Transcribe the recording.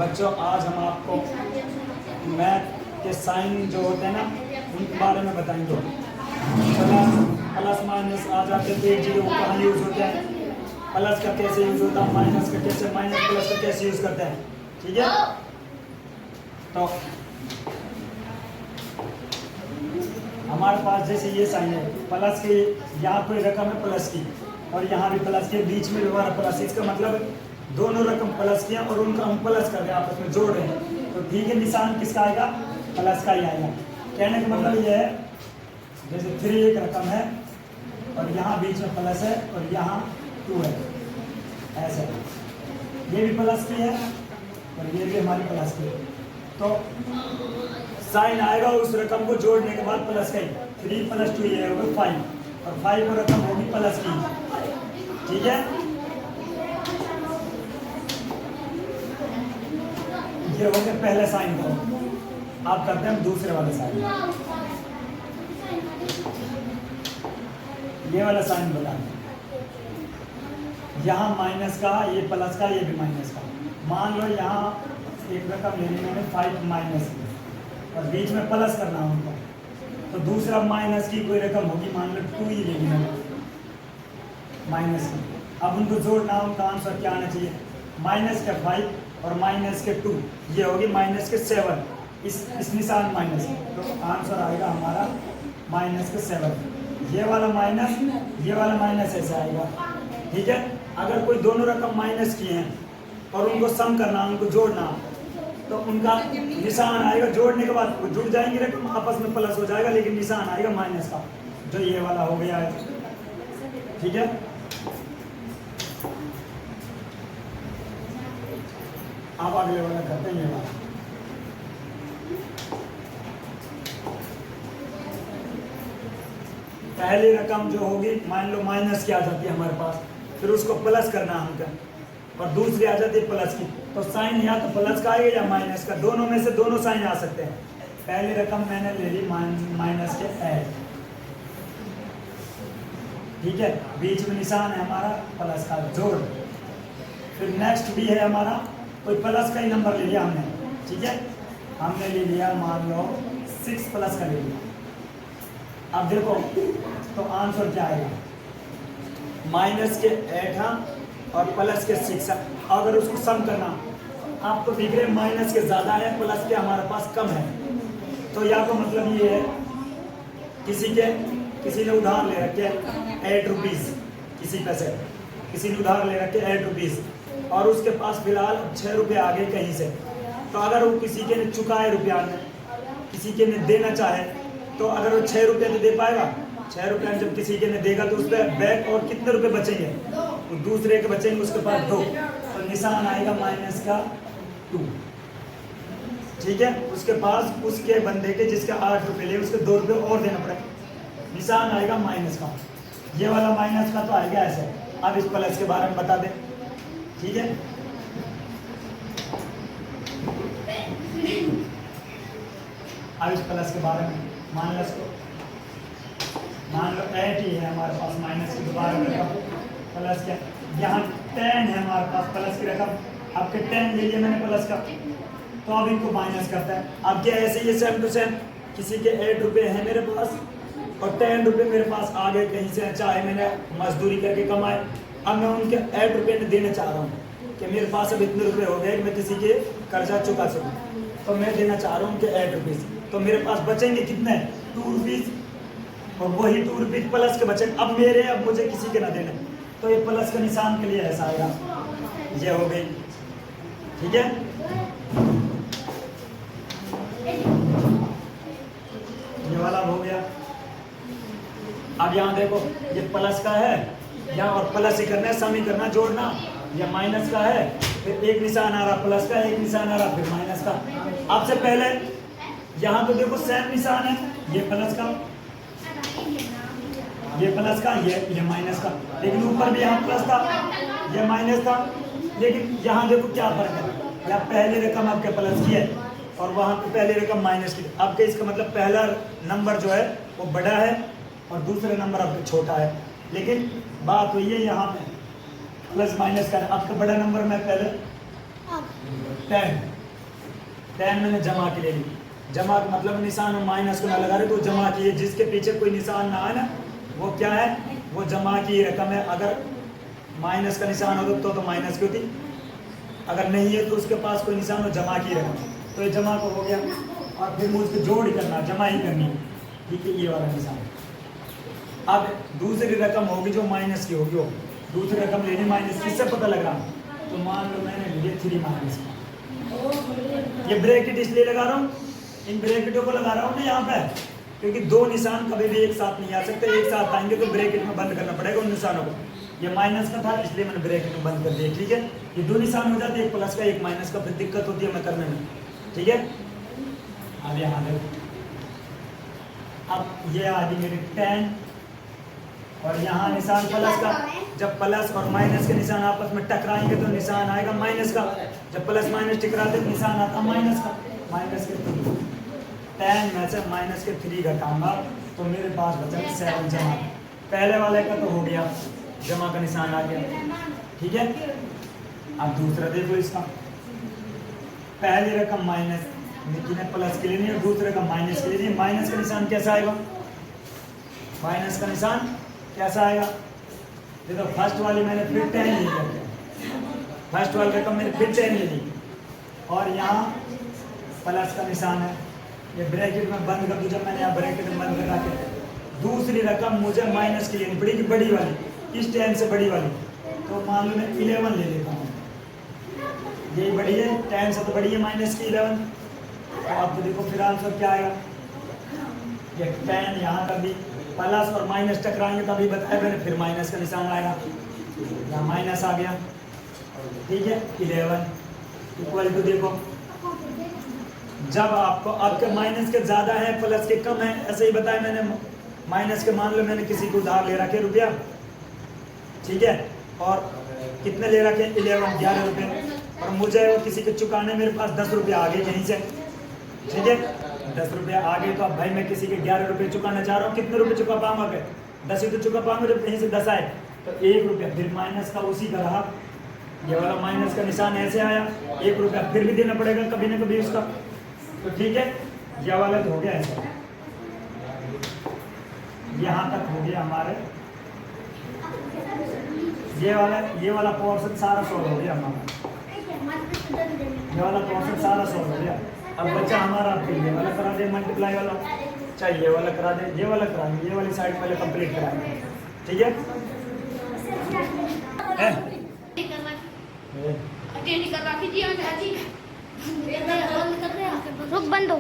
बच्चों आज हम आपको मैथ के साइन जो होते हैं ना उनके बारे में बताएंगे। प्लस प्लस माइनस आ जाते थे जीरो कहाँ यूज़ होते हैं, प्लस का कैसे यूज़ होता है, माइनस का कैसे, माइनस प्लस का कैसे यूज़ करते हैं। ठीक है, तो हमारे पास जैसे ये साइन है प्लस के, यहाँ कोई रकम है प्लस की और यहाँ भी प्लस के, बीच में भी हमारा प्लस, इसका मतलब दोनों रकम प्लस की हैं और उनका हम प्लस कर रहे हैं, आपस में जोड़ रहे हैं। तो ठीक है, निशान किसका आएगा, प्लस का ही आएगा। कहने का मतलब ये है जैसे 3 एक रकम है और यहाँ बीच में प्लस है और यहाँ 2 है, ऐसे ये भी प्लस की है और ये भी हमारी प्लस की है। तो साइन आएगा उस रकम को जोड़ने के बाद प्लस का ही, 3 + 2 ये होगा 5 और 5 को रकम होगी प्लस की। ठीक है, ये हो गया पहले साइन को। आप करते हैं दूसरे वाले साइन, ये वाला साइन बता दें। यहाँ माइनस का, ये प्लस का, ये भी माइनस का। मान लो यहाँ एक रकम लेनी मैंने 5 माइनस की और बीच में प्लस करना है उनका, तो दूसरा माइनस की कोई रकम होगी, मान लो 2 ही लेनी मैंने माइनस की। अब उनको जोड़ना, उनका आंसर क्या आना चाहिए, माइनस के 5 और माइनस के 2, ये होगी माइनस के 7। इस निशान माइनस, तो आंसर आएगा हमारा माइनस के 7। ये वाला माइनस, ये वाला माइनस ऐसे आएगा। ठीक है, अगर कोई दोनों रकम माइनस की हैं और उनको सम करना, उनको जोड़ना, तो उनका निशान आएगा, जोड़ने के बाद वो जुड़ जाएंगे रकम, आपस में प्लस हो जाएगा, लेकिन निशान आएगा माइनस का, जो ये वाला हो गया है। ठीक है, आप अगले वाला करते हैं। ये वाला पहली रकम जो होगी, मान लो माइनस की आ जाती है हमारे पास, फिर उसको प्लस करना है हमका, और दूसरी आ जाती है प्लस की, तो साइन या तो प्लस का आएगा या माइनस का, दोनों में से दोनों साइन आ सकते हैं। पहली रकम मैंने ले ली माइनस के 8। ठीक है, बीच में निशान है हमारा प्लस का, जोड़। फिर नेक्स्ट भी है हमारा, कोई प्लस का ही नंबर ले लिया हमने। ठीक है, हमने ले लिया मान लो 6 प्लस का ले लिया। अब देखो तो आंसर क्या आएगा, माइनस के 8 और प्लस के 6। अगर उसको सम करना, आपको दिख रहे माइनस के ज़्यादा है, प्लस के हमारे पास कम है, तो या तो मतलब ये है किसी ने उधार ले रखे 8 रुपीज़, किसी पैसे किसी ने उधार ले रखे 8 रुपीज़ और उसके पास फिलहाल 6 रुपये आ गए कहीं से, तो अगर वो किसी के ने चुकाए रुपया में, किसी के ने देना चाहे, तो अगर वो 6 रुपये तो दे पाएगा, 6 रुपये जब किसी के ने देगा तो उस पर बैक और कितने रुपए बचेंगे, तो दूसरे के बचेंगे उसके पास 2, तो निशान आएगा माइनस का 2। ठीक है, उसके पास उसके बंदे के जिसके 8 रुपये लिए उसके 2 रुपये और देना पड़ेगा, निशान आएगा माइनस का। ये वाला माइनस का तो आएगा ऐसे। अब इस प्लस के बारे में बता दें। ठीक है, अब इस प्लस के बारे में मान लो 8 ही है हमारे पास, माइनस की दोबारा रकम प्लस क्या, यहाँ 10 है हमारे पास प्लस की रकम, आपके 10 ले लिया मैंने प्लस का, तो अब इनको माइनस करता है। अब क्या ऐसे ये सेम टू सेम, किसी के 8 रुपये हैं मेरे पास और 10 रुपये मेरे पास आ गए कहीं से, चाहे मैंने मजदूरी करके कमाए, अब मैं उनके 8 रुपये में देना चाह रहा हूँ कि मेरे पास अब इतने रुपये हो गए कि मैं किसी के कर्जा चुका सकूँ, तो मैं देना चाह रहा हूँ उनके 8 रुपीज़, तो मेरे पास बचेंगे कितने, 2 रुपीज़, और वही 2 रुपीज़ प्लस के बचे। अब मेरे, अब मुझे किसी के ना देने, तो ये प्लस के निशान के लिए ऐसा आएगा, ये हो गई। ठीक है, ये वाला हो गया। अब यहाँ देखो ये प्लस का है, यहाँ और प्लस ही करना है, सम ही करना, जोड़ना। ये माइनस का है, फिर एक निशान आ रहा प्लस का, एक निशान आ रहा फिर माइनस का। अब से पहले यहाँ तो देखो सेम निशान है, ये प्लस का, ये प्लस का, ये माइनस का, लेकिन ऊपर भी यहाँ प्लस था, ये माइनस था, लेकिन यहाँ देखो क्या फर्क है, यहाँ पहली रकम आपके प्लस की है और वहाँ पे पहली रकम माइनस की। आपके इसका मतलब पहला नंबर जो है वो बड़ा है और दूसरा नंबर आपका छोटा है, लेकिन बात हुई है यहाँ पे प्लस माइनस का। आपका बड़ा नंबर में पहले 10 10 मैंने जमा के ले ली, जमा का मतलब निशान हम माइनस को ना लगा रहे तो जमा की है, जिसके पीछे कोई निशान ना है ना वो क्या है, वो जमा की रकम है। अगर माइनस का निशान हो तो माइनस की होती, अगर नहीं है तो उसके पास कोई निशान हो जमा की रकम, तो ये जमा को हो गया। और फिर मुझे जोड़ ही करना, जमा ही करनी है, ठीक है, ये वाला निशान। अब दूसरी रकम होगी जो माइनस की होगी, वो दूसरी रकम लेनी माइनस, किससे पता लग रहा है, तो मान लो मैंने लिए 3 माइनस का। ये ब्रैकेट इसलिए लगा रहा हूँ, इन ब्रैकेटों को लगा रहा हूँ ना यहाँ पे, क्योंकि दो निशान कभी भी एक साथ नहीं आ सकते, एक साथ आएंगे तो ब्रैकेट में बंद करना पड़ेगा उन निशानों को। ये माइनस का था इसलिए मैंने ब्रैकेट में बंद कर दिया, ठीक है। ये दो निशान हो जाते हैं, एक प्लस का एक माइनस का, फिर दिक्कत होती है मैं करने में, ठीक है। अब यहाँ देखो, अब ये आ गई मेरी 10 और यहाँ निशान प्लस का, जब प्लस और माइनस के निशान आपस में टकराएंगे तो निशान आएगा माइनस का, जब प्लस माइनस टकराते तो निशान आता माइनस का, माइनस के 3। 10 में से माइनस के 3 घटाऊंगा तो मेरे पास बचा 7 जमा। पहले वाले का तो हो गया, जमा का निशान आ गया, ठीक है। अब दूसरा देखो इसका, पहली रकम माइनस ने प्लस के लिए नहीं और दूसरे रकम माइनस के लिए नहीं। माइनस का निशान कैसा आएगा, माइनस का निशान कैसा आएगा, देखो फर्स्ट वाली मैंने फिर 10 ले लिया, फर्स्ट वाली रकम मैंने फिर 10 ले ली और यहाँ प्लस का निशान है, ये ब्रैकेट में बंद कर दूं, जब मैंने यहाँ ब्रैकेट में बंद करा के दूसरी रकम मुझे माइनस की लेनी पड़ेगी, बड़ी वाली, इस 10 से बड़ी वाली, तो मान लो मैं 11 ले लेता हूँ, यही बड़ी है 10 से तो बड़ी है माइनस की 11। तो अब तो देखो फिर आंसर क्या आएगा, ये 10 यहाँ का भी प्लस और माइनस टकराएंगे तभी बताया मैंने, फिर माइनस का निशान आएगा, यहाँ माइनस आ गया, ठीक है। 11 इक्वल टू देखो, जब आपको आपके माइनस के ज़्यादा है प्लस के कम है, ऐसे ही बताया मैंने। माइनस के मान लो मैंने किसी को उधार ले रखे रुपया, ठीक है, और कितने ले रखे 11 रुपये, और मुझे वो किसी को चुकाने मेरे पास 10 रुपये आ गए कहीं से, ठीक है, 10 रुपये आ गए। तो अब भाई मैं किसी के 11 रुपये चुकाना चाह रहा हूँ, कितने रुपये चुका पाऊंगा, 10 ही तो चुका पाऊंगा, जब कहीं से 10 आए तो 1 रुपया, फिर माइनस का उसी का रहा, ये वाला माइनस का निशान ऐसे आया, 1 रुपया फिर भी देना पड़ेगा कभी ना कभी उसका, तो ठीक है। यह वाला तो हो गया ऐसा, यहाँ तक हो गया हमारे, ये वाला पोर्शन सारा सॉल्व हो गया हमारा, ये वाला पोर्शन सारा सॉल्व हो गया। अब बच्चा हमारा ये वाला करा दे, मल्टीप्लाई वाला, चाहे ये वाला करा दे, ये वाला करा दे, ये वाली साइड पहले कंप्लीट कराएंगे, ठीक है। रुक बंद हो।